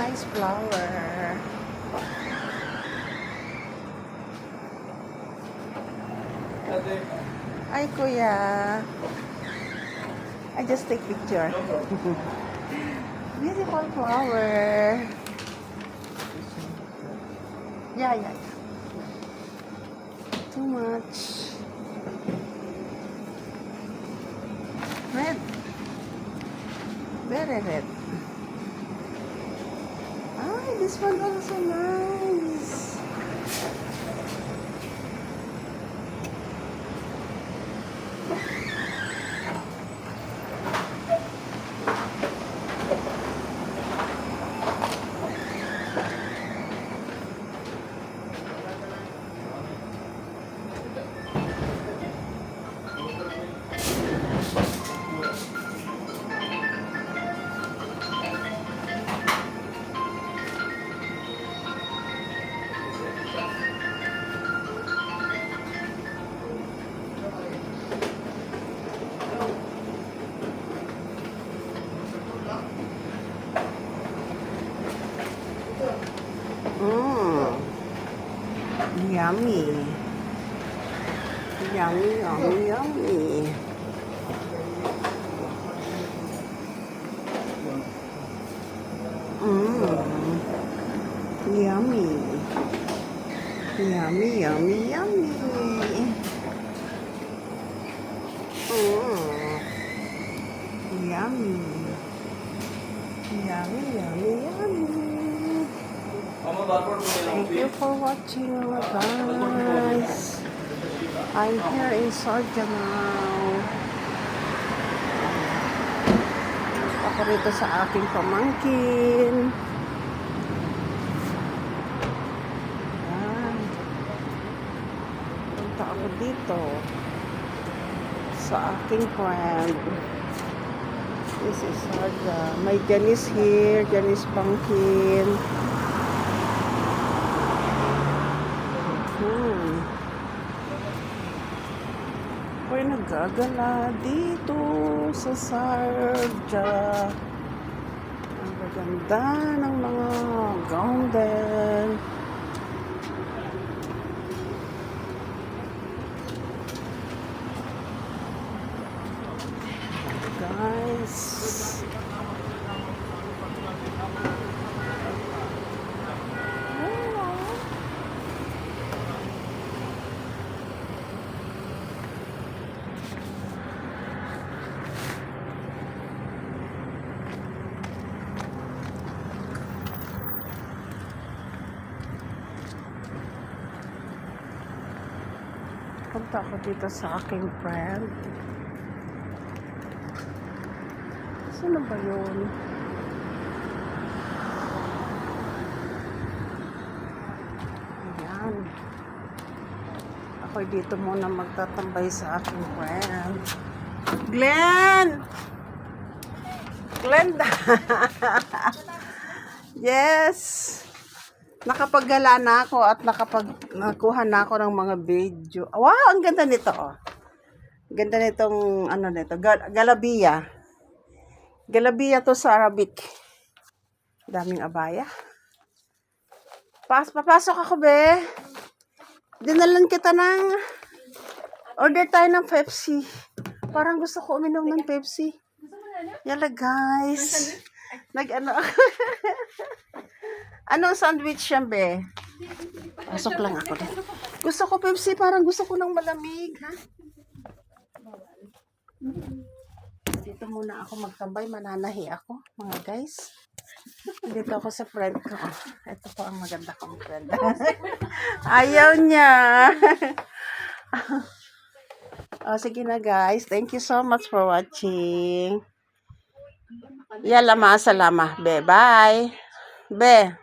nice flower. Ay, kuya. I just take picture. Beautiful flower. Yeah. Too much. Red. Very red. Ah, this one also nice. Mmm. Yummy. Yummy. Mmm. Yummy. Yummy. Mmm. Yummy. Yummy. Thank you for watching, guys. I'm here in Sarja now. Ako rito sa aking pamangkin. Ayan. Punta ako dito sa aking friend. This is Sarja. May Janice here. Janice Pangkin. Ako'y naggagala dito sa Sarja. Ang gaganda ng mga garden. Guys. Punta ako dito sa aking friend. Sino ba yun? Ayan. Ako dito muna magtatambay sa aking friend. Glenn! Glenda! Yes! Nakapaggala na ako at nakuha na ako ng mga video. Wow, ang ganda nito. Oh. Ganda nitong ano nito, Galabia. Galabia to sa Arabic. Daming abaya. Papasok ako, be. Dinalan kita ng order tayo ng Pepsi. Parang gusto ko uminom ng Pepsi. Yala, guys. Nag-ano ako. Anong sandwich yan, be? Pasok lang ako din. Gusto ko Pepsi, parang gusto ko ng malamig, ha? Dito muna ako magtambay, mananahi ako, mga guys. Dito ako sa friend ko. Ito po ang maganda kong friend. Ayaw niya. Sige na, guys. Thank you so much for watching. Yala, maasalama. Be, bye. Be.